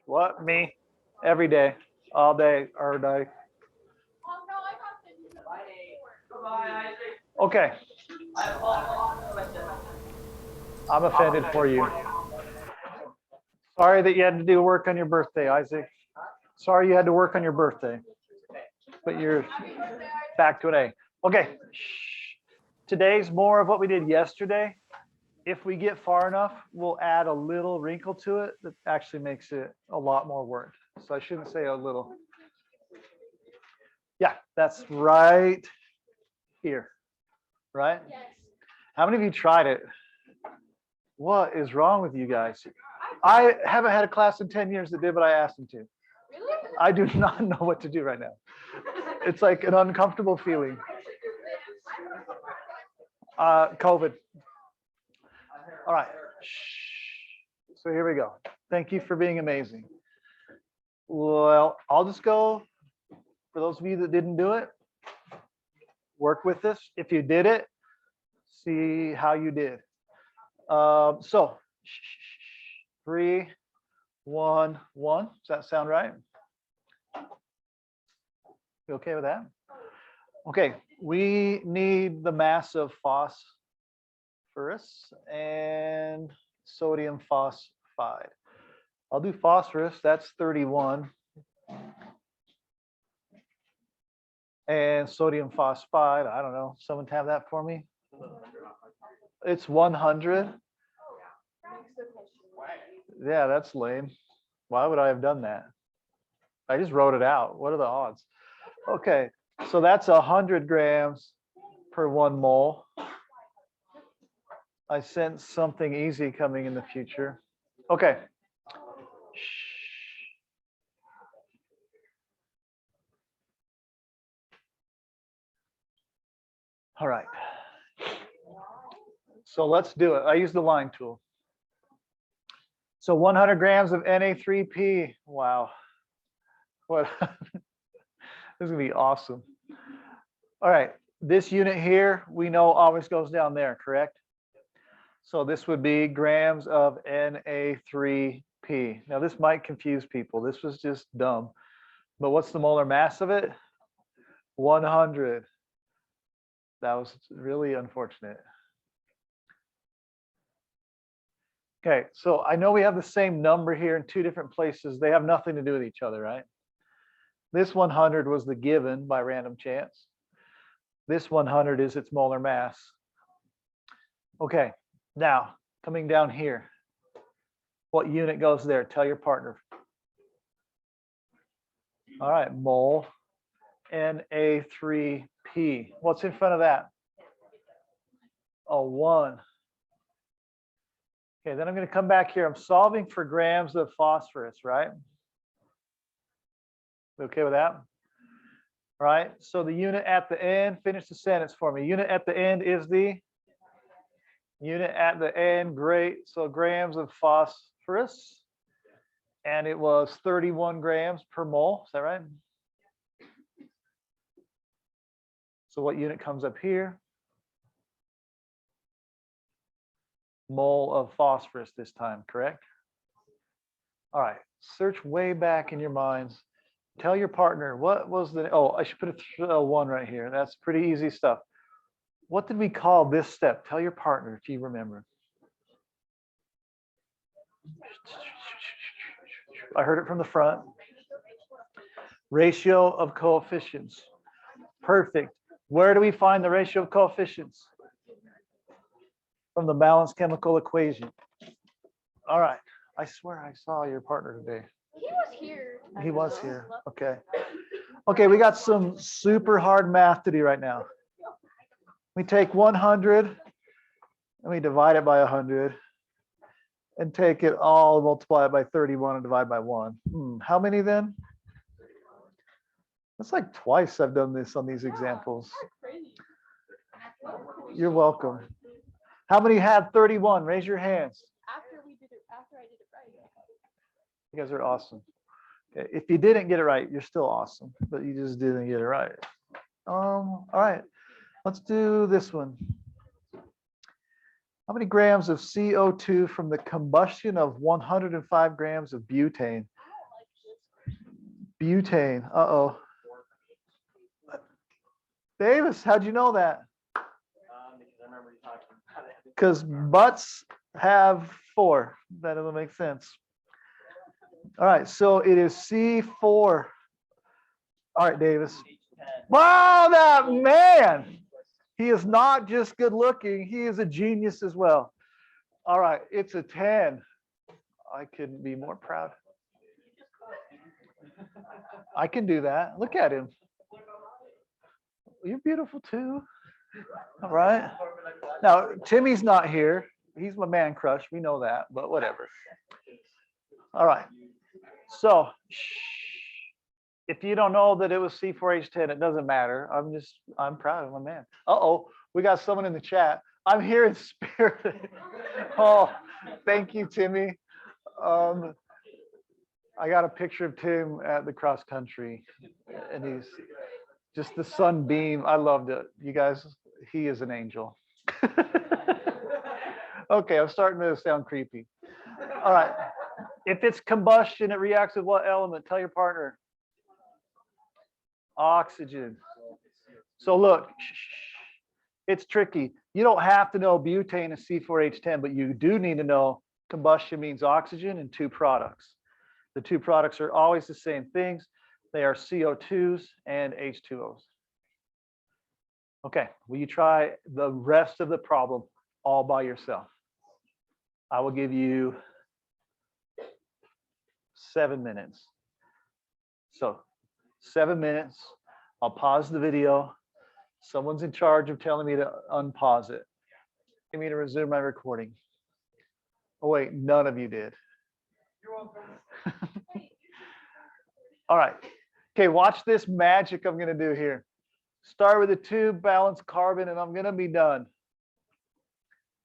What? Me? Every day, all day, every day. Okay. I'm offended for you. Sorry that you had to do work on your birthday, Isaac. Sorry you had to work on your birthday. But you're back to an A. Okay. Today's more of what we did yesterday. If we get far enough, we'll add a little wrinkle to it that actually makes it a lot more work. So I shouldn't say a little. Yeah, that's right here, right? Yes. How many of you tried it? What is wrong with you guys? I haven't had a class in 10 years that did what I asked them to. Really? I do not know what to do right now. It's like an uncomfortable feeling. COVID. All right. So here we go. Thank you for being amazing. Well, I'll just go, for those of you that didn't do it, work with this. If you did it, see how you did. So 3, 1, 1. Does that sound right? You okay with that? Okay, we need the mass of phosphorus and sodium phosphide. I'll do phosphorus, that's 31. And sodium phosphide, I don't know, someone have that for me? It's 100. Yeah, that's lame. Why would I have done that? I just wrote it out. What are the odds? Okay, so that's 100 grams per 1 mole. I sense something easy coming in the future. Okay. All right. So let's do it. I use the line tool. So 100 grams of Na3P. Wow. What? This is going to be awesome. All right. This unit here, we know always goes down there, correct? So this would be grams of Na3P. Now this might confuse people. This was just dumb. But what's the molar mass of it? 100. That was really unfortunate. Okay, so I know we have the same number here in 2 different places. They have nothing to do with each other, right? This 100 was the given by random chance. This 100 is its molar mass. Okay, now coming down here. What unit goes there? Tell your partner. All right, mole Na3P. What's in front of that? A 1. Okay, then I'm going to come back here. I'm solving for grams of phosphorus, right? Okay with that? All right, so the unit at the end, finish the sentence for me. Unit at the end is the unit at the end, great. So grams of phosphorus, and it was 31 grams per mole. Is that right? So what unit comes up here? Mole of phosphorus this time, correct? All right, search way back in your minds. Tell your partner, what was the, oh, I should put a 1 right here. That's pretty easy stuff. What did we call this step? Tell your partner if you remember. I heard it from the front. Ratio of coefficients. Perfect. Where do we find the ratio of coefficients? From the balanced chemical equation. All right. I swear I saw your partner today. He was here. He was here. Okay. Okay, we got some super hard math to do right now. We take 100 and we divide it by 100 and take it all, multiply it by 31 and divide by 1. How many then? That's like twice I've done this on these examples. You're welcome. How many had 31? Raise your hands. After I did it right. You guys are awesome. Okay. If you didn't get it right, you're still awesome, but you just didn't get it right. All right, let's do this one. How How many grams of CO2 from the combustion of 105 grams of butane? Butane, uh-oh. Davis, how'd you know that? Because I remember you talking about it. Because butts have 4. That doesn't make sense. All right, so it is C4. All right, Davis. Wow, that man. He is not just good looking, he is a genius as well. All right, it's a 10. I couldn't be more proud. I can do that. Look at him. You're beautiful too. All right. Now, Timmy's not here. He's my man crush. We know that, but whatever. All right. So, if you don't know that it was C4H10, it doesn't matter. I'm proud of my man. Uh-oh, we got someone in the chat. I'm here in spirit. Oh, thank you, Timmy. I got a picture of Tim at the cross country, and he's just the sunbeam. I loved it. You guys, he is an angel. Okay, I'm starting to sound creepy. All right. If it's combustion, it reacts with what element? Tell your partner. Oxygen. So look, it's tricky. You don't have to know butane is C4H10, but you do need to know combustion means oxygen and 2 products. The 2 products are always the same things. They are CO2s and H2Os. Okay, will you try the rest of the problem all by yourself? I will give you 7 minutes. So 7 minutes. I'll pause the video. Someone's in charge of telling me to unpause it. Give me to resume my recording. Oh wait, none of you did. You're welcome. All right. Okay, watch this magic I'm going to do here. Start with the 2 balanced carbon, and I'm going to be done.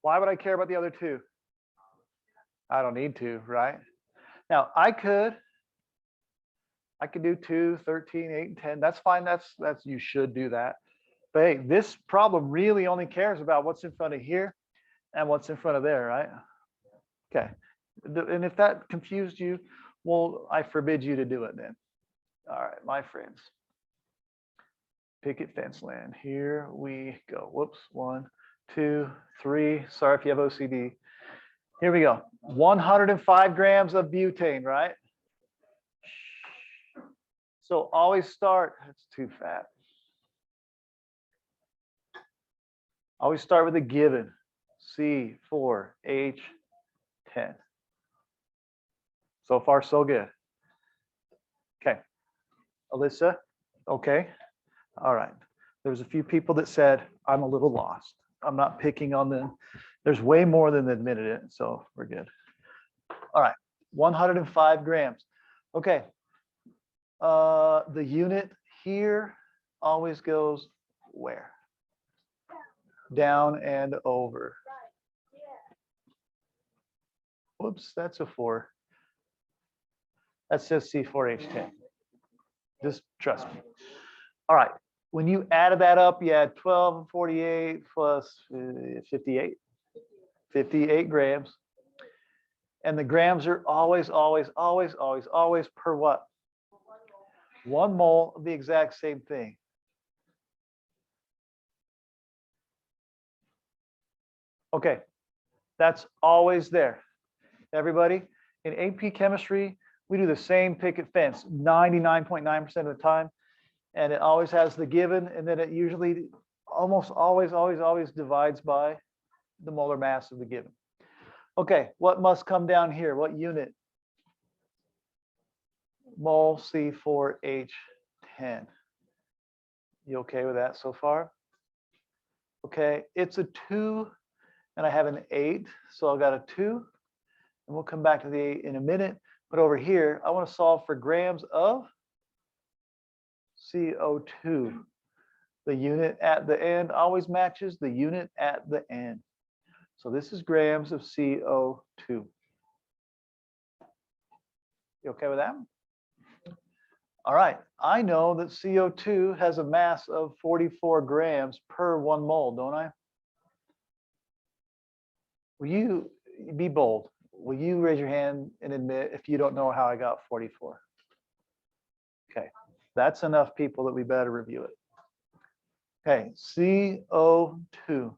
Why would I care about the other 2? I don't need to, right? Now, I could do 2, 13, 8, and 10. That's fine. That's you should do that. But hey, this problem really only cares about what's in front of here and what's in front of there, right? Okay. And if that confused you, well, I forbid you to do it then. All right, my friends. Picket fence land. Here we go. Whoops. 1, 2, 3. Sorry if you have OCD. Here we go. 105 grams of butane, right? So always start. That's too fat. Always start with a given. C4H10. So far, so good. Okay. Alyssa, okay. All right. There's a few people that said, I'm a little lost. I'm not picking on them. There's way more than admitted it, so we're good. All right, 105 grams. Okay. The unit here always goes where? Down and over. Whoops, that's a 4. That says C4H10. Just trust me. All right. When you added that up, you had 12 and 48 plus 58. 58 grams. And the grams are always per what? 1 mole of the exact same thing. Okay. That's always there. Everybody, in AP chemistry, we do the same picket fence 99.9% of the time. And it always has the given, and then it usually almost always divides by the molar mass of the given. Okay, what must come down here? What unit? Mole C4H10. You okay with that so far? Okay, it's a 2, and I have an 8, so I've got a 2, and we'll come back to the 8 in a minute. But over here, I want to solve for grams of CO2. The unit at the end always matches the unit at the end. So this is grams of CO2. You okay with that? All right. I know that CO2 has a mass of 44 grams per 1 mole, don't I? Will you be bold? Will you raise your hand and admit if you don't know how I got 44? Okay, that's enough people that we better review it. Okay, CO2.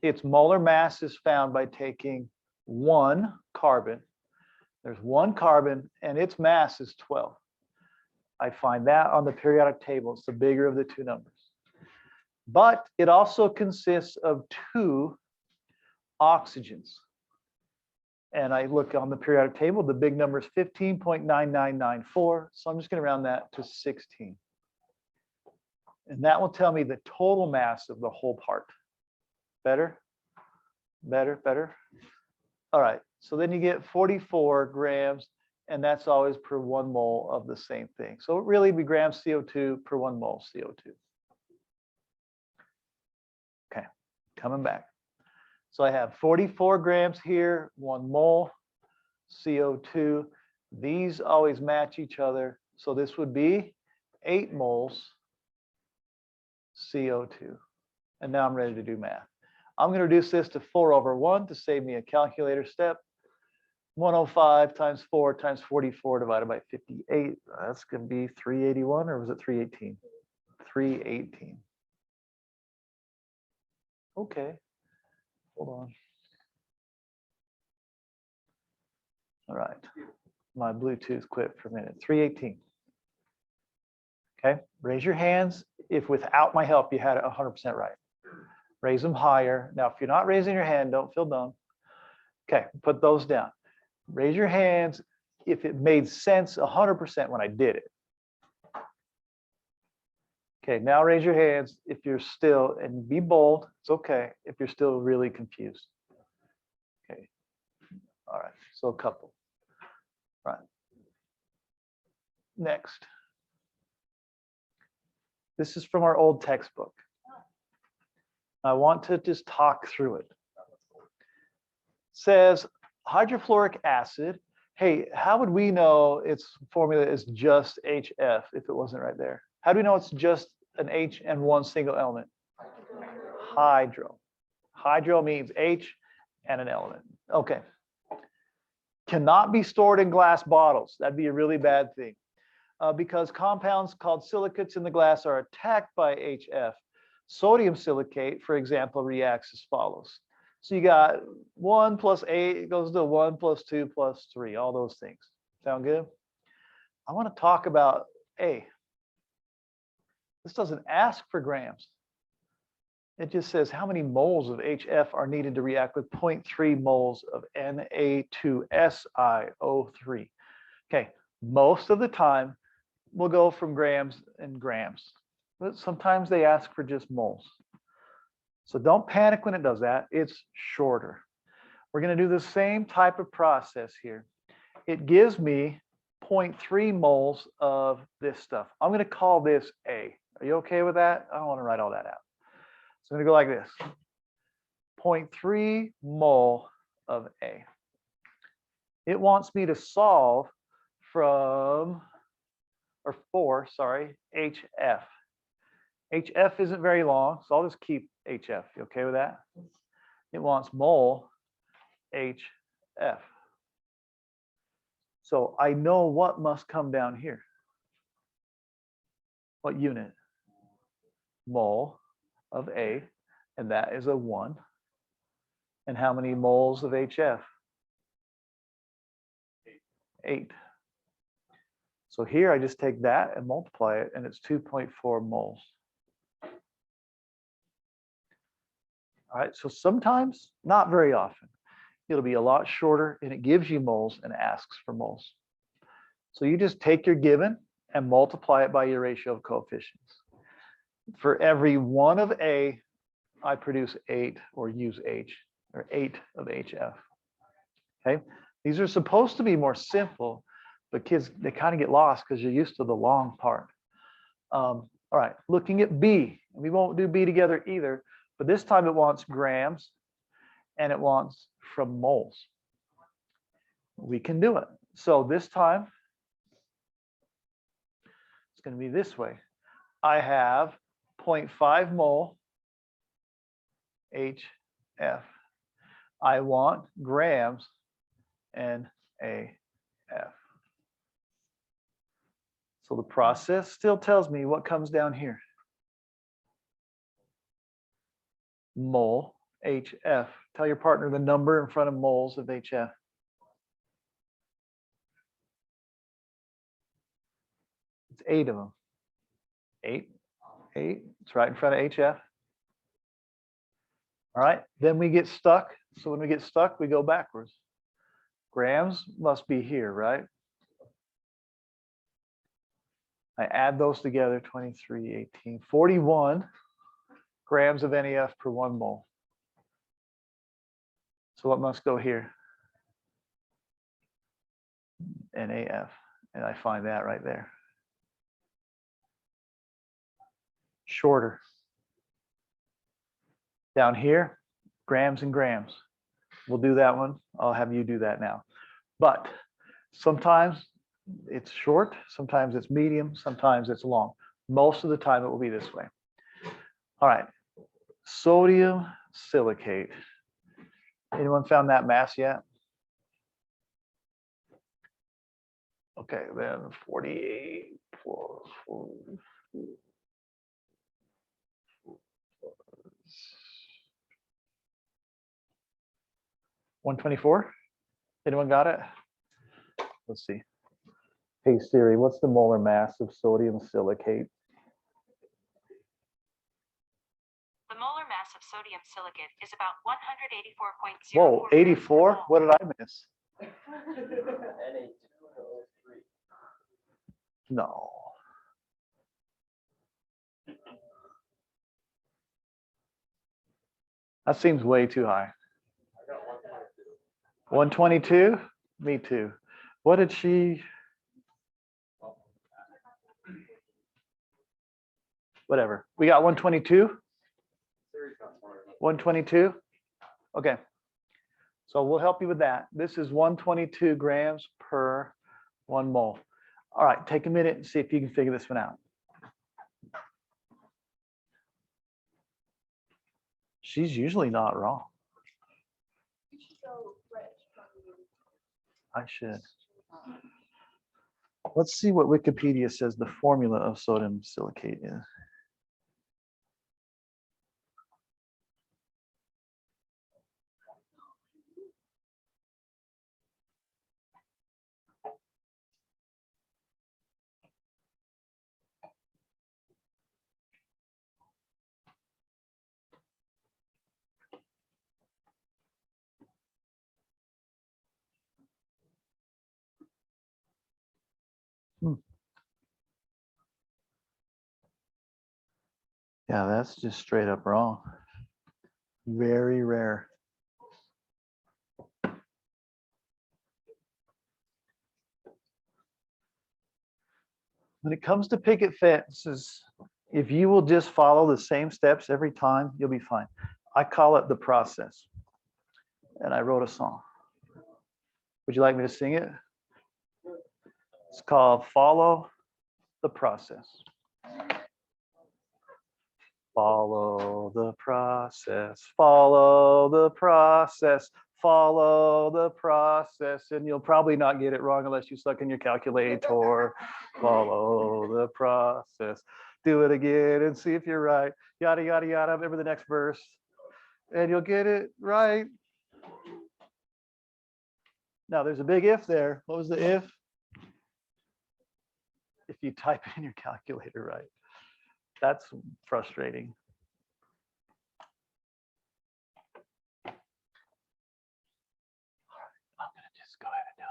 Its molar mass is found by taking one carbon. There's one carbon and its mass is 12. I find that on the periodic table. It's the bigger of the two numbers. But it also consists of two oxygens. And I look on the periodic table, the big number is 15.9994. So I'm just going to round that to 16. And that will tell me the total mass of the whole part. Better? Better, better. All right. So then you get 44 grams, and that's always per 1 mole of the same thing. So it really be grams CO2 per 1 mole CO2. Okay, coming back. So I have 44 grams here, 1 mole CO2. These always match each other. So this would be 8 moles CO2. And now I'm ready to do math. I'm going to reduce this to 4/1 to save me a calculator step. 105 times 4 times 44 divided by 58. That's going to be 381, or was it 318? 318. Okay. Hold on. All right. My Bluetooth quit for a minute. 318. Okay. Raise your hands if without my help you had it 100% right. Raise them higher. Now, if you're not raising your hand, don't feel dumb. Okay. Put those down. Raise your hands if it made sense 100% when I did it. Okay, now raise your hands if you're still, and be bold, it's okay if you're still really confused. Okay, all right, so a couple. All right, next. This is from our old textbook. I want to just talk through it. It says hydrofluoric acid. Hey, how would we know its formula is just HF if it wasn't right there? How do we know it's just an H and one single element? Hydro. Hydro means H and an element. Okay. Cannot be stored in glass bottles. That'd be a really bad thing. Because compounds called silicates in the glass are attacked by HF. Sodium silicate, for example, reacts as follows. So you got 1 plus 8 goes to 1 plus 2 plus 3, all those things. Sound good? I want to talk about A. This doesn't ask for grams. It just says how many moles of HF are needed to react with 0.3 moles of Na2SiO3. Okay, most of the time we'll go from grams and grams, but sometimes they ask for just moles. So don't panic when it does that. It's shorter. We're going to do the same type of process here. It gives me 0.3 moles of this stuff. I'm going to call this A. Are you okay with that? I don't want to write all that out. So I'm going to go like this. 0.3 mole of A. It wants me to solve for HF. HF isn't very long, so I'll just keep HF. You okay with that? It wants mole HF. So I know what must come down here. What unit? Mole of A, and that is a 1. And how many moles of HF? 8. So here I just take that and multiply it, and it's 2.4 moles. All right, so sometimes, not very often, it'll be a lot shorter and it gives you moles and asks for moles. So you just take your given and multiply it by your ratio of coefficients. For every 1 of A, I produce 8 or use H, or 8 of HF. Okay, these are supposed to be more simple, but kids, they kind of get lost because you're used to the long part. All right, looking at B, we won't do B together either, but this time it wants grams and it wants from moles. We can do it. So this time it's going to be this way. I have 0.5 mole HF. I want grams NaF. So the process still tells me what comes down here. Mole HF. Tell your partner the number in front of moles of HF. It's 8 of them. 8. It's right in front of HF. All right, then we get stuck. So when we get stuck, we go backwards. Grams must be here, right? I add those together, 23, 18, 41 grams of NaF per 1 mole. So what must go here? NaF, and I find that right there. Shorter. Down here, grams and grams. We'll do that one. I'll have you do that now. But sometimes it's short, sometimes it's medium, sometimes it's long. Most of the time it will be this way. All right, sodium silicate. Anyone found that mass yet? Okay, then 48 plus 124. Anyone got it? Let's see. Hey Siri, what's the molar mass of sodium silicate? The molar mass of sodium silicate is about 184.0. Whoa, 84? What did I miss? Na2O3. No. That seems way too high. I got 122. 122? Me too. What did she? Whatever. We got 122? 122? Okay. So we'll help you with that. This is 122 grams per 1 mole. All right, take a minute and see if you can figure this one out. She's usually not wrong. You should go red. I should. Let's see what Wikipedia says the formula of sodium silicate is. Yeah, that's just straight up wrong. Very rare. When it comes to picket fences, if you will just follow the same steps every time, you'll be fine. I call it the process. And I wrote a song. Would you like me to sing it? It's called Follow the Process. Follow the process, follow the process, follow the process. And you'll probably not get it wrong unless you suck in your calculator. Follow the process. Do it again and see if you're right. Yada, yada, yada. Remember the next verse. And you'll get it right. Now there's a big if there. What was the if? If you type in your calculator right. That's frustrating. All right, I'm going to just go ahead and do it.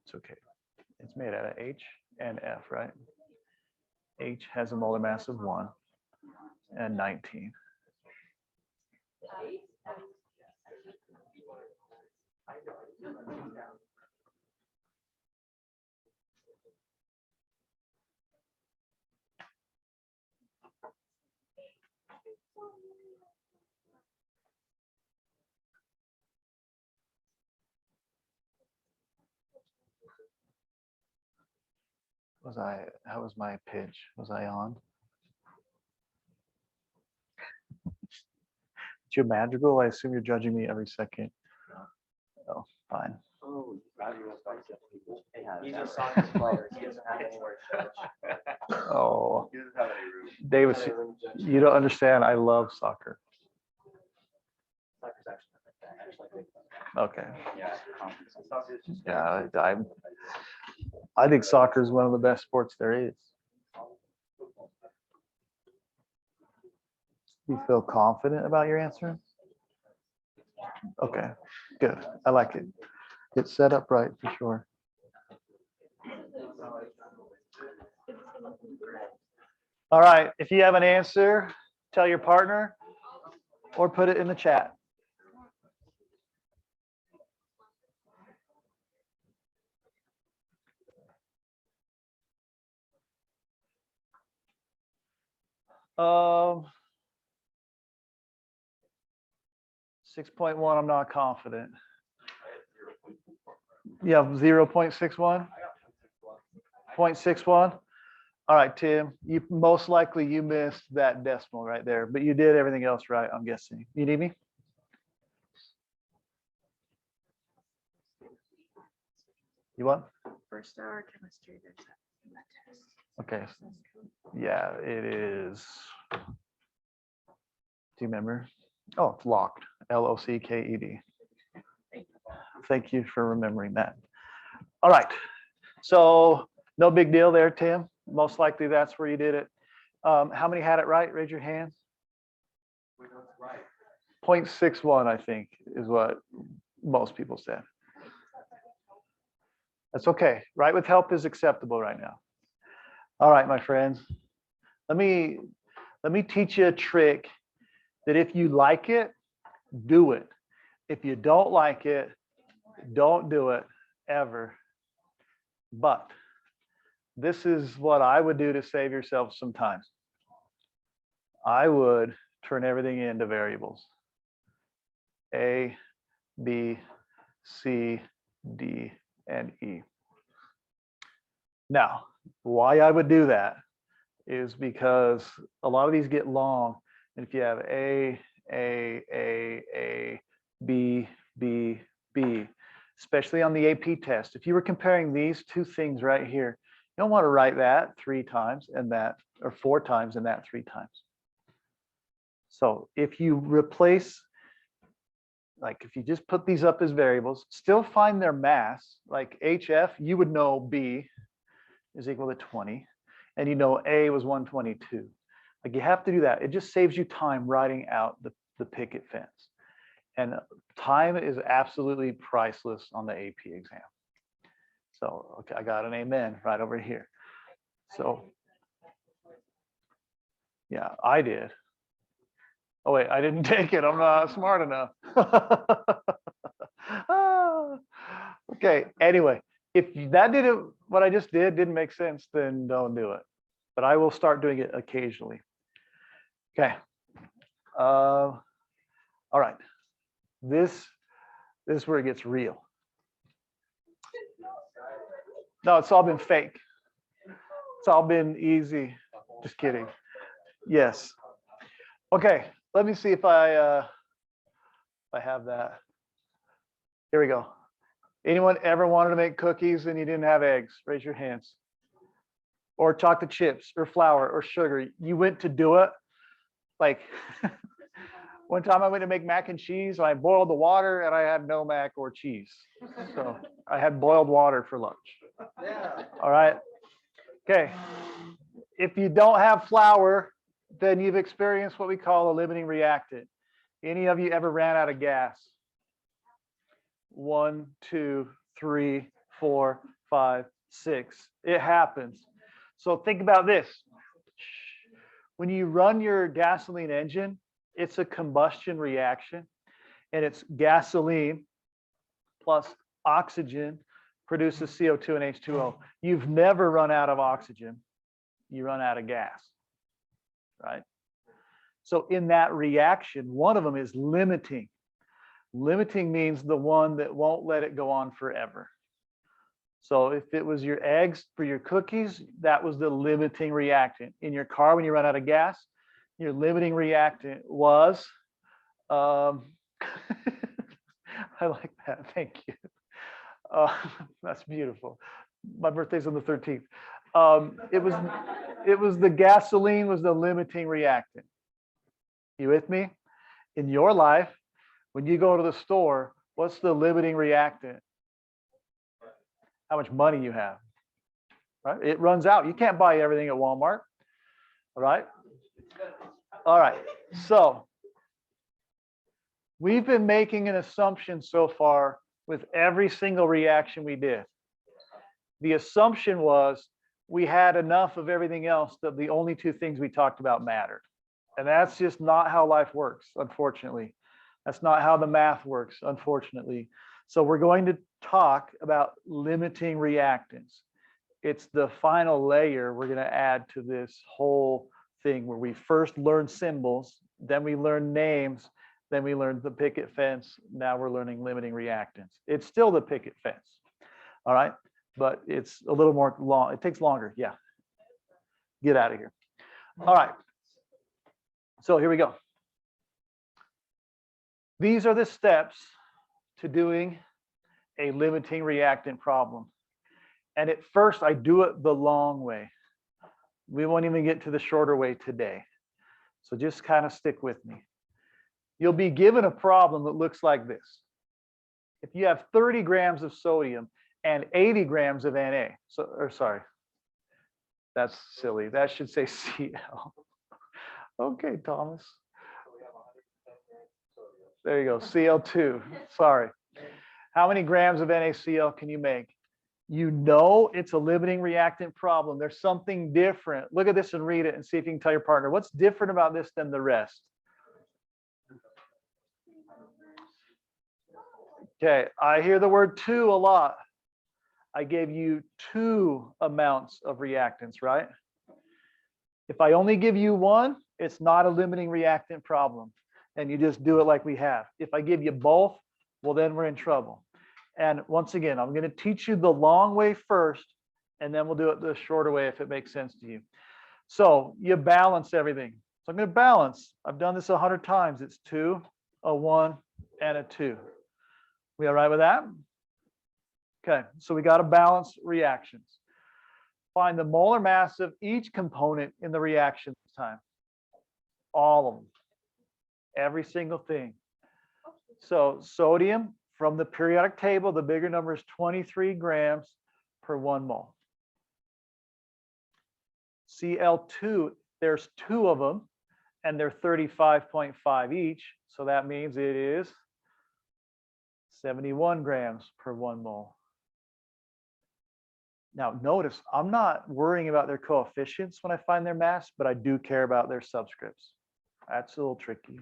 It's okay. It's made out of H and F, right? H has a molar mass of 1 and 19. How was my pitch? Was I on? It's your madrigal. I assume you're judging me every second. Oh, fine. Oh, he's a soccer player. He doesn't have anywhere to judge. Oh, He doesn't have any room. Davis, you don't understand. I love soccer. Soccer's actually not that bad. Okay. Yeah, soccer's just- Yeah, I think soccer is one of the best sports there is. You feel confident about your answer? Okay, good. I like it. It's set up right for sure. All right, if you have an answer, tell your partner or put it in the chat. Um, 6.1, I'm not confident. Yeah, 0.61? 0.61? All right, Tim, you most likely you missed that decimal right there, but you did everything else right, I'm guessing. You need me? You what? First hour chemistry, there's that test. Okay. Yeah, it is. Do you remember? Oh, it's locked. Locked. Thank you for remembering that. All right. So no big deal there, Tim. Most likely that's where you did it. How many had it right? Raise your hands. 0.61, I think, is what most people said. That's okay. Right with help is acceptable right now. All right, my friends. Let me teach you a trick that if you like it, do it. If you don't like it, don't do it ever. But this is what I would do to save yourself some time. I would turn everything into variables. A, B, C, D, and E. Now, why I would do that is because a lot of these get long. And if you have A, B, B, B, especially on the AP test, if you were comparing these two things right here, you don't want to write that 3 times and that, or 4 times and that 3 times. So if you replace, like if you just put these up as variables, still find their mass, like HF, you would know B is equal to 20, and you know A was 122. Like you have to do that. It just saves you time writing out the picket fence. And time is absolutely priceless on the AP exam. So, okay, I got an amen right over here. So, yeah, I did. Oh, wait, I didn't take it. I'm not smart enough. Okay, anyway, if that didn't, what I just did didn't make sense, then don't do it. But I will start doing it occasionally. Okay. All right. This is where it gets real. No, it's all been fake. It's all been easy. Just kidding. Yes. Okay. Let me see if I have that. Here we go. Anyone ever wanted to make cookies and you didn't have eggs? Raise your hands. Or chocolate chips or flour or sugar. You went to do it. Like one time I went to make mac and cheese. And I boiled the water and I had no mac or cheese. So I had boiled water for lunch. All right. Okay. If you don't have flour, then you've experienced what we call a limiting reactant. Any of you ever ran out of gas? 1, 2, 3, 4, 5, 6. It happens. So think about this. When you run your gasoline engine, it's a combustion reaction, and it's gasoline plus oxygen produces CO2 and H2O. You've never run out of oxygen. You run out of gas, right? So in that reaction, one of them is limiting. Limiting means the one that won't let it go on forever. So if it was your eggs for your cookies, that was the limiting reactant. In your car, when you run out of gas, your limiting reactant was, I like that, thank you. That's beautiful. My birthday's on the 13th. It was the gasoline was the limiting reactant. You with me? In your life, when you go to the store, what's the limiting reactant? How much money you have, right? It runs out. You can't buy everything at Walmart, all right? All right, so we've been making an assumption so far with every single reaction we did. The assumption was we had enough of everything else that the only two things we talked about mattered. And that's just not how life works, unfortunately. That's not how the math works, unfortunately. So we're going to talk about limiting reactants. It's the final layer we're going to add to this whole thing where we first learn symbols, then we learn names, then we learned the picket fence. Now we're learning limiting reactants. It's still the picket fence, all right? But it's a little more long. It takes longer. Yeah. Get out of here. All right. So here we go. These are the steps to doing a limiting reactant problem. And at first, I do it the long way. We won't even get to the shorter way today. So just kind of stick with me. You'll be given a problem that looks like this. If you have 30 grams of sodium and 80 grams of Na, sorry, that's silly. That should say Cl. Okay, Thomas. There you go, Cl2, sorry. How many grams of NaCl can you make? You know it's a limiting reactant problem. There's something different. Look at this and read it and see if you can tell your partner, what's different about this than the rest? Okay, I hear the word 2 a lot. I gave you 2 amounts of reactants, right? If I only give you 1, it's not a limiting reactant problem. And you just do it like we have. If I give you both, well, then we're in trouble. And once again, I'm going to teach you the long way first, and then we'll do it the shorter way if it makes sense to you. So you balance everything. So I'm going to balance. I've done this 100 times. It's 2, a 1, and a 2. We all right with that? Okay, so we got to balance reactions. Find the molar mass of each component in the reaction this time. All of them. Every single thing. So sodium from the periodic table, the bigger number is 23 grams per 1 mole. Cl2, there's 2 of them, and they're 35.5 each. So that means it is 71 grams per 1 mole. Now notice, I'm not worrying about their coefficients when I find their mass, but I do care about their subscripts. That's a little tricky.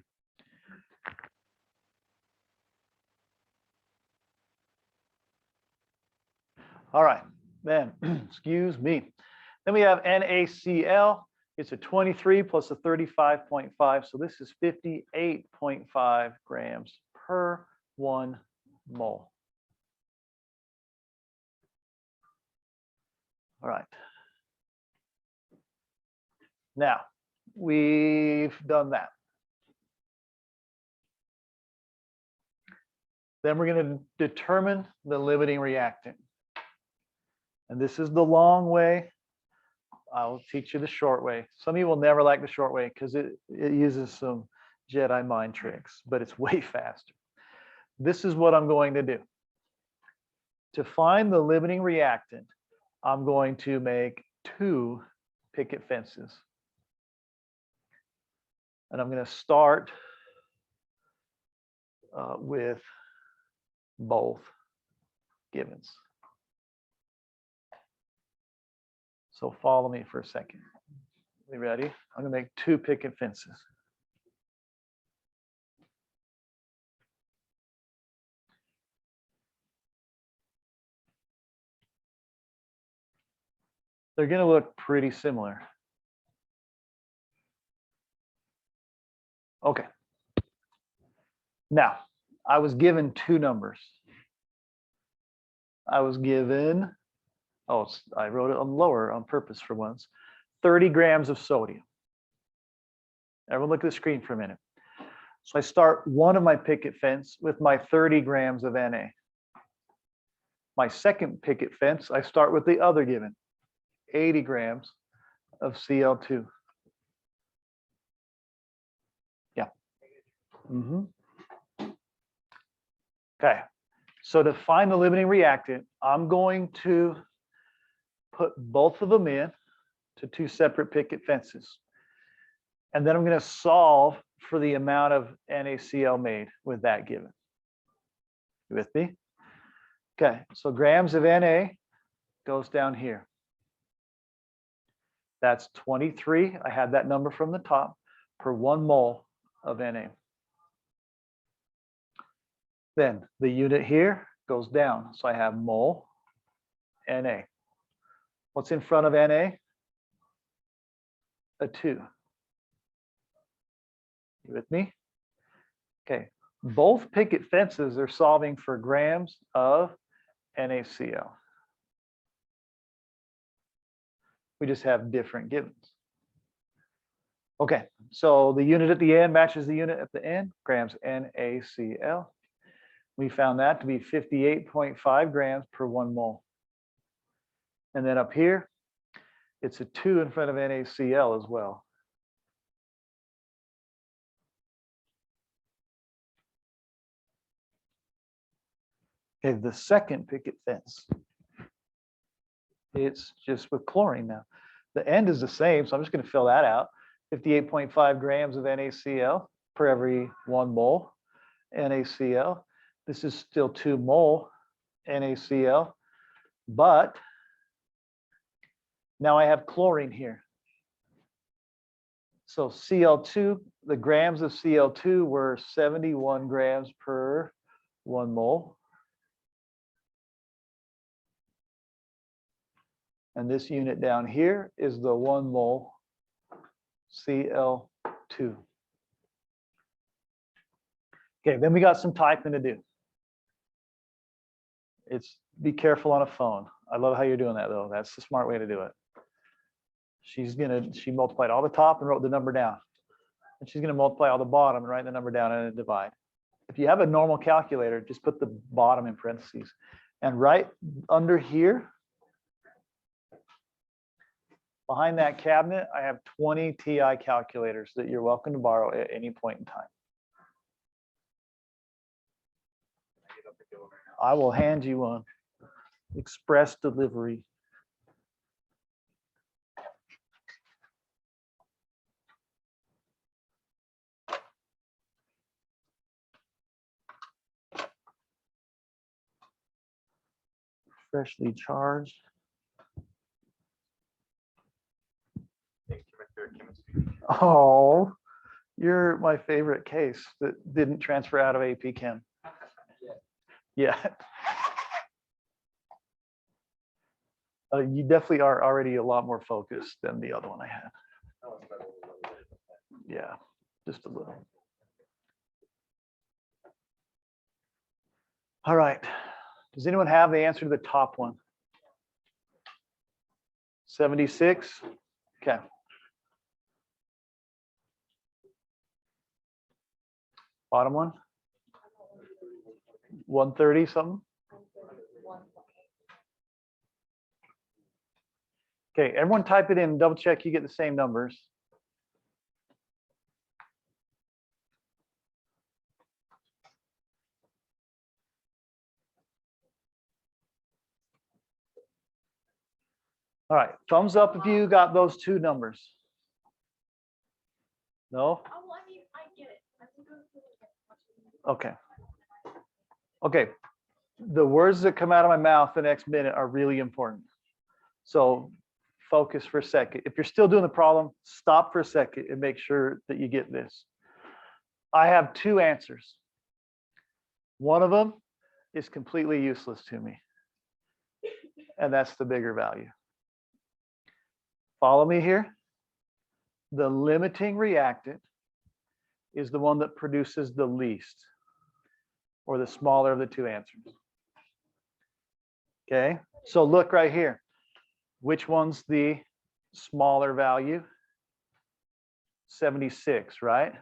All right, then, excuse me. Then we have NaCl. It's a 23 plus a 35.5. So this is 58.5 grams per 1 mole. All right. Now, we've done that. Then we're going to determine the limiting reactant. And this is the long way. I'll teach you the short way. Some of you will never like the short way because it uses some Jedi mind tricks, but it's way faster. This is what I'm going to do. To find the limiting reactant, I'm going to make 2 picket fences. And I'm going to start with both givens. So follow me for a second. We ready? I'm gonna make 2 picket fences. They're gonna look pretty similar. Okay. Now, I was given 2 numbers. I was given, I wrote it on lower on purpose for once, 30 grams of sodium. Everyone look at the screen for a minute. So I start one of my picket fence with my 30 grams of Na. My second picket fence, I start with the other given, 80 grams of Cl2. Yeah. Okay. So to find the limiting reactant, I'm going to put both of them in to 2 separate picket fences. And then I'm going to solve for the amount of NaCl made with that given. You with me? Okay, so grams of Na goes down here. That's 23. I had that number from the top per 1 mole of Na. Then the unit here goes down. So I have mole Na. What's in front of Na? A 2. You with me? Okay. Both picket fences are solving for grams of NaCl. We just have different givens. Okay, so the unit at the end matches the unit at the end, grams NaCl. We found that to be 58.5 grams per 1 mole. And then up here, it's a 2 in front of NaCl as well. Okay, the second picket fence, it's just with chlorine now. The end is the same, so I'm just going to fill that out. 58.5 grams of NaCl per every 1 mole NaCl. This is still 2 mole NaCl, but now I have chlorine here. So Cl2, the grams of Cl2 were 71 grams per 1 mole. And this unit down here is the 1 mole Cl2. Okay, then we got some typing to do. It's be careful on a phone. I love how you're doing that though. That's the smart way to do it. She multiplied all the top and wrote the number down. And she's gonna multiply all the bottom and write the number down and divide. If you have a normal calculator, just put the bottom in parentheses. And right under here, behind that cabinet, I have 20 TI calculators that you're welcome to borrow at any point in time. I will hand you one. Express delivery. Freshly charged. Oh, you're my favorite case that didn't transfer out of AP Chem. Yeah. You definitely are already a lot more focused than the other one I had. Yeah, just a little. All right. Does anyone have the answer to the top one? 76? Okay. Bottom one? 130 something? Okay, everyone type it in, double check you get the same numbers. All right, thumbs up if you got those 2 numbers. No? Oh, I mean, I get it. Okay. Okay. The words that come out of my mouth the next minute are really important. So focus for a second. If you're still doing the problem, stop for a second and make sure that you get this. I have two answers. One of them is completely useless to me, and that's the bigger value. Follow me here. The limiting reactant is the one that produces the least, or the smaller of the two answers. Okay, so look right here. Which one's the smaller value? 76, right?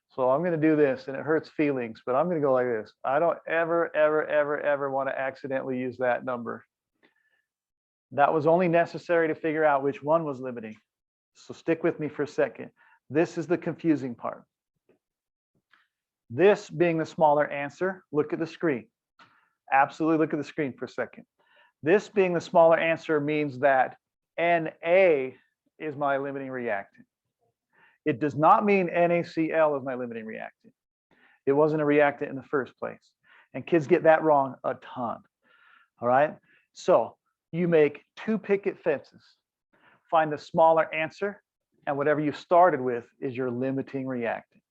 So I'm going to do this, and it hurts feelings, but I'm going to go like this. I don't ever want to accidentally use that number. That was only necessary to figure out which one was limiting. So stick with me for a second. This is the confusing part. This being the smaller answer, look at the screen. Absolutely look at the screen for a second. This being the smaller answer means that Na is my limiting reactant. It does not mean NaCl is my limiting reactant. It wasn't a reactant in the first place. And kids get that wrong a ton. All right. So you make two picket fences. Find the smaller answer, and whatever you started with is your limiting reactant.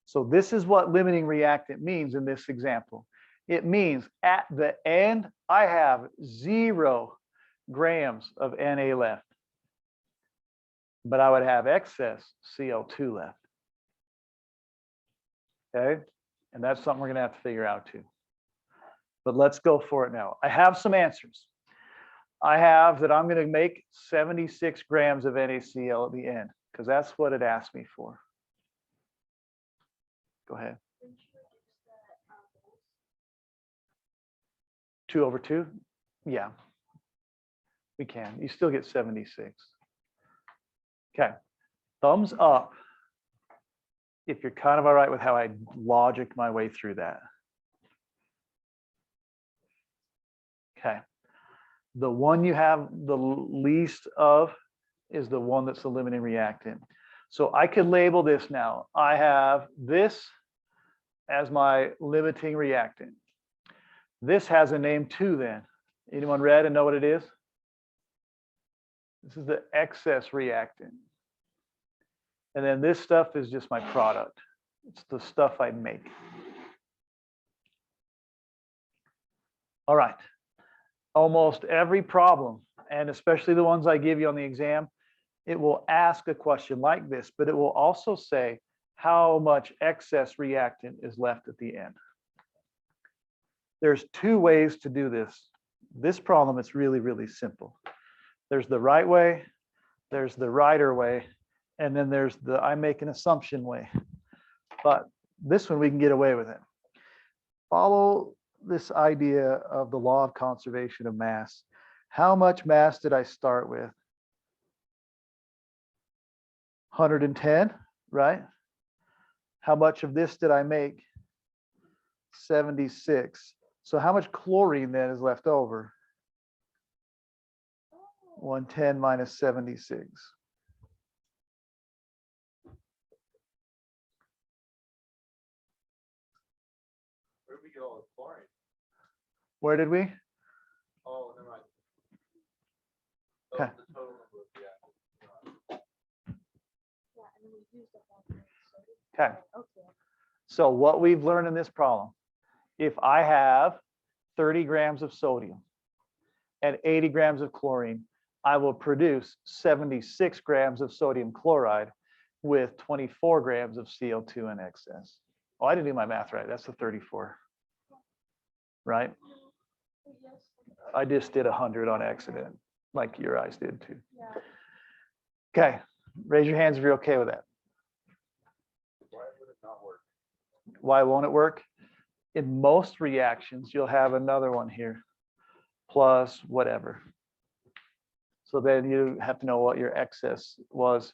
So this is what limiting reactant means in this example. It means at the end, I have 0 grams of Na left, but I would have excess CO2 left. Okay, and that's something we're going to have to figure out too. But let's go for it now. I have some answers. I have that I'm going to make 76 grams of NaCl at the end, because that's what it asked me for. Go ahead. 2/2? Yeah, we can. You still get 76. Okay, thumbs up if you're kind of all right with how I logic my way through that. Okay, the one you have the least of is the one that's the limiting reactant. So I could label this now. I have this as my limiting reactant. This has a name too then. Anyone read and know what it is? This is the excess reactant. And then this stuff is just my product. It's the stuff I make. All right. Almost every problem, and especially the ones I give you on the exam, it will ask a question like this, but it will also say how much excess reactant is left at the end. There's two ways to do this. This problem is really, really simple. There's the right way, there's the righter way, and then there's the I make an assumption way. But this one we can get away with it. Follow this idea of the law of conservation of mass. How much mass did I start with? 110, right? How much of this did I make? 76. So how much chlorine then is left over? 110 minus 76. Where did we go with chlorine? Where did we? Oh, never mind. Okay. The total number of reactants. Yeah, and then we use the whole thing. Okay. Okay. So what we've learned in this problem, if I have 30 grams of sodium and 80 grams of chlorine, I will produce 76 grams of sodium chloride with 24 grams of CO2 in excess. Oh, I didn't do my math right. That's the 34, right? Yes. I just did 100 on accident, like your eyes did too. Yeah. Okay, raise your hands if you're okay with that. Why would it not work? Why won't it work? In most reactions, you'll have another one here, plus whatever. So then you have to know what your excess was,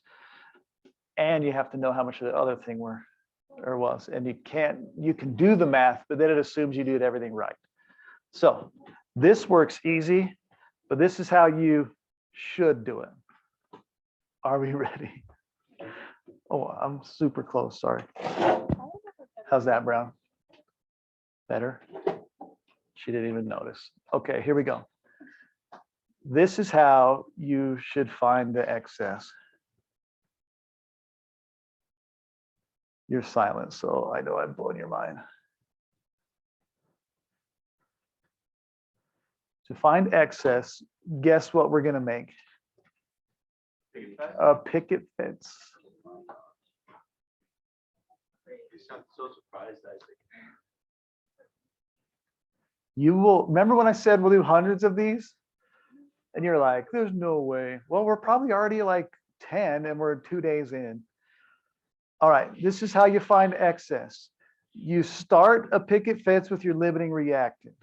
and you have to know how much of the other thing was. And you can do the math, but then it assumes you did everything right. So this works easy, but this is how you should do it. Are we ready? Oh, I'm super close, sorry. How's that, Brown? Better? She didn't even notice. Okay, here we go. This is how you should find the excess. You're silent, so I know I've blown your mind. To find excess, guess what we're going to make? A picket fence. You sound so surprised, Isaac. You will remember when I said we'll do hundreds of these? And you're like, there's no way. Well, we're probably already like 10 and we're 2 days in. All right, this is how you find excess. You start a picket fence with your limiting reactant.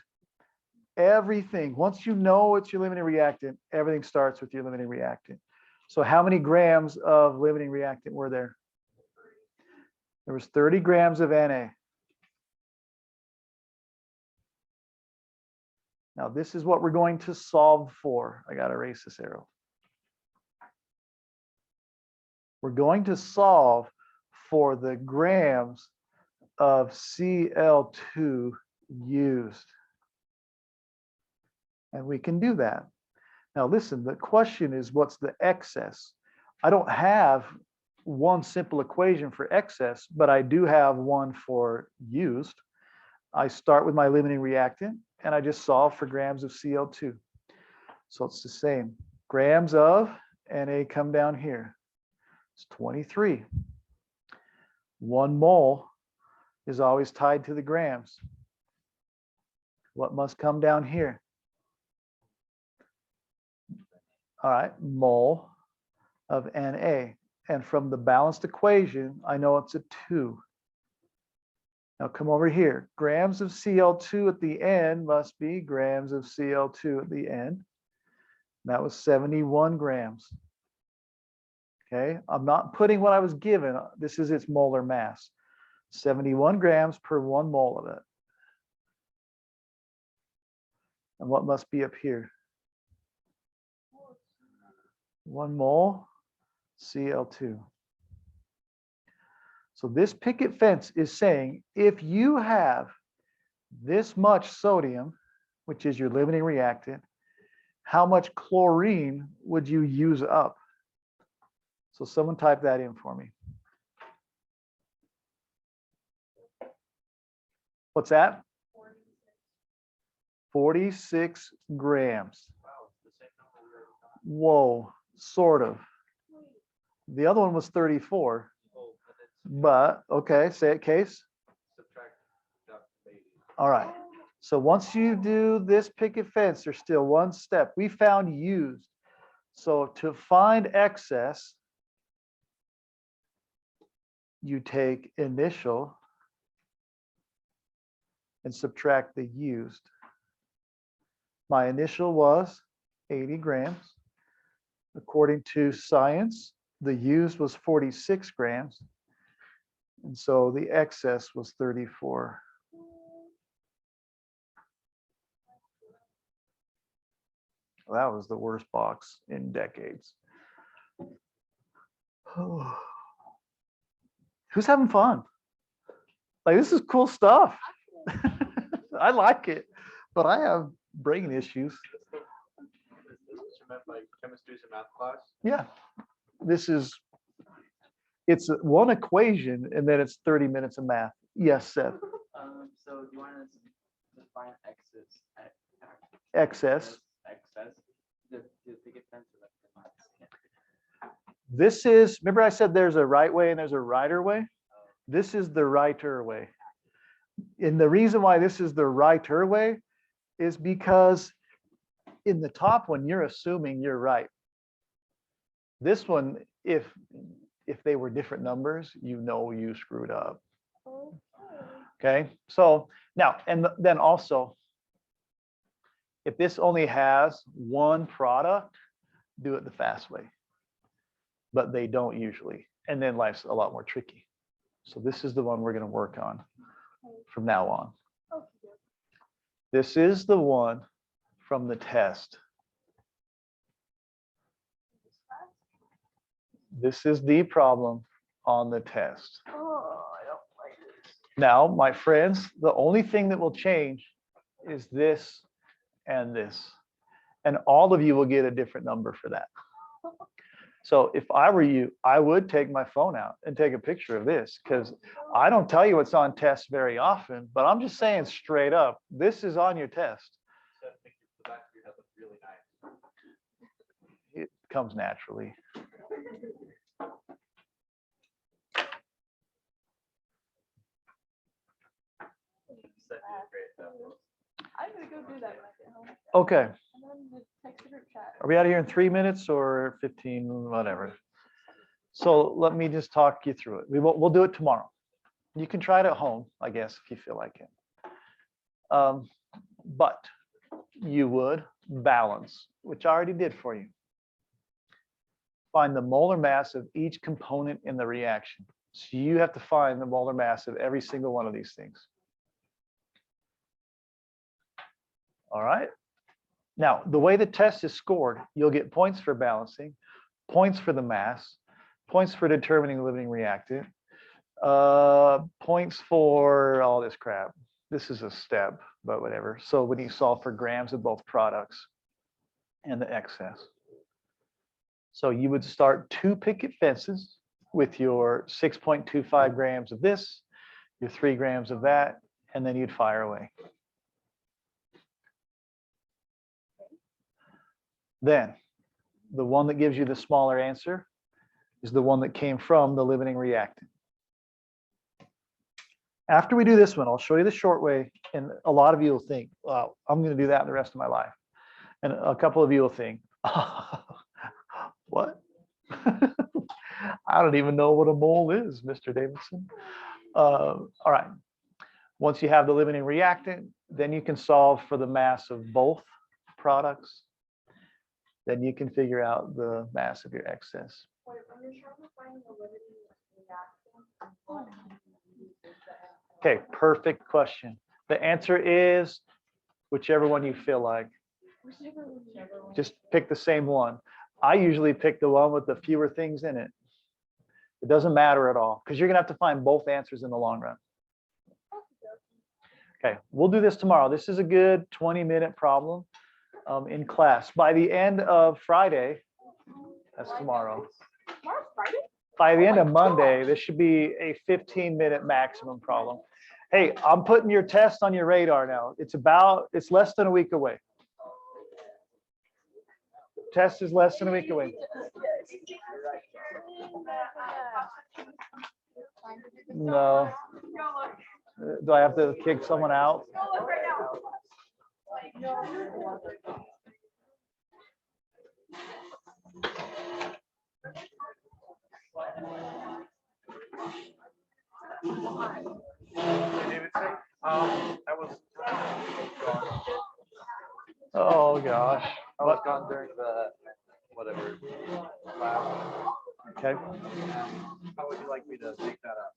Everything, once you know it's your limiting reactant, everything starts with your limiting reactant. So how many grams of limiting reactant were there? There was 30 grams of Na. Now this is what we're going to solve for. I got to erase this arrow. We're going to solve for the grams of Cl2 used. And we can do that. Now listen, the question is, what's the excess? I don't have one simple equation for excess, but I do have one for used. I start with my limiting reactant and I just solve for grams of Cl2. So it's the same. Grams of Na come down here. It's 23. 1 mole is always tied to the grams. What must come down here? All right, mole of Na. And from the balanced equation, I know it's a 2. Now come over here. Grams of Cl2 at the end must be grams of Cl2 at the end. That was 71 grams. Okay, I'm not putting what I was given. This is its molar mass. 71 grams per 1 mole of it. And what must be up here? 1 mole Cl2. So this picket fence is saying if you have this much sodium, which is your limiting reactant, how much chlorine would you use up? So someone type that in for me. What's that? 46 grams. Whoa, sort of. The other one was 34. But okay, say it, Case. All right. So once you do this picket fence, there's still one step. We found used. So to find excess, you take initial and subtract the used. My initial was 80 grams. According to science, the used was 46 grams. And so the excess was 34. Well, that was the worst box in decades. Who's having fun? Like, this is cool stuff. I like it, but I have brain issues. Is this what you meant by chemistry's a math class? Yeah, it's one equation and then it's 30 minutes of math. Yes, Seth. So do you want to define excess? Excess. Excess. The picket fence is like the This is, remember I said there's a right way and there's a righter way? This is the righter way. And the reason why this is the righter way is because in the top one, you're assuming you're right. This one, if they were different numbers, you know you screwed up. Okay, so now, and then also, if this only has one product, do it the fast way. But they don't usually. And then life's a lot more tricky. So this is the one we're going to work on from now on. This is the one from the test. This is the problem on the test. Oh, I don't like this. Now, my friends, the only thing that will change is this and this. And all of you will get a different number for that. So if I were you, I would take my phone out and take a picture of this, because I don't tell you what's on tests very often, but I'm just saying straight up, this is on your test. So I think the back of your head looks really nice. It comes naturally. Set you great though. I'm gonna go do that when I get home. Okay, And then the text group chat. are we out of here in 3 minutes or 15, whatever? So let me just talk you through it. We'll do it tomorrow. You can try it at home, I guess, if you feel like it. But you would balance, which I already did for you. Find the molar mass of each component in the reaction. So you have to find the molar mass of every single one of these things. All right. Now, the way the test is scored, you'll get points for balancing, points for the mass, points for determining the limiting reactant, points for all this crap. This is a step, but whatever. So when you solve for grams of both products and the excess. So you would start 2 picket fences with your 6.25 grams of this, your 3 grams of that, and then you'd fire away. Then the one that gives you the smaller answer is the one that came from the limiting reactant. After we do this one, I'll show you the short way, and a lot of you will think, well, I'm going to do that the rest of my life. And a couple of you will think, what? I don't even know what a mole is, Mr. Davidson. All right. Once you have the limiting reactant, then you can solve for the mass of both products. Then you can figure out the mass of your excess. Wait, when you're trying to find the limiting reactant, Okay, perfect question. The answer is whichever one you feel like. whichever one. Just pick the same one. I usually pick the one with the fewer things in it. It doesn't matter at all, because you're going to have to find both answers in the long run. Okay, we'll do this tomorrow. This is a good 20-minute problem in class. By the end of Friday, that's tomorrow. Tomorrow's Friday? By the end of Monday, this should be a 15-minute maximum problem. Hey, I'm putting your test on your radar now. It's less than a week away. Test is less than a week away. No. Do I have to kick someone out? Go look right now. David, I was gone. Oh, gosh. I was gone during the whatever class. Okay. How would you like me to make that up?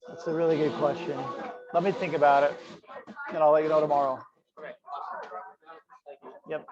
That's a really good question. Let me think about it, and I'll let you know tomorrow. Okay. Yep.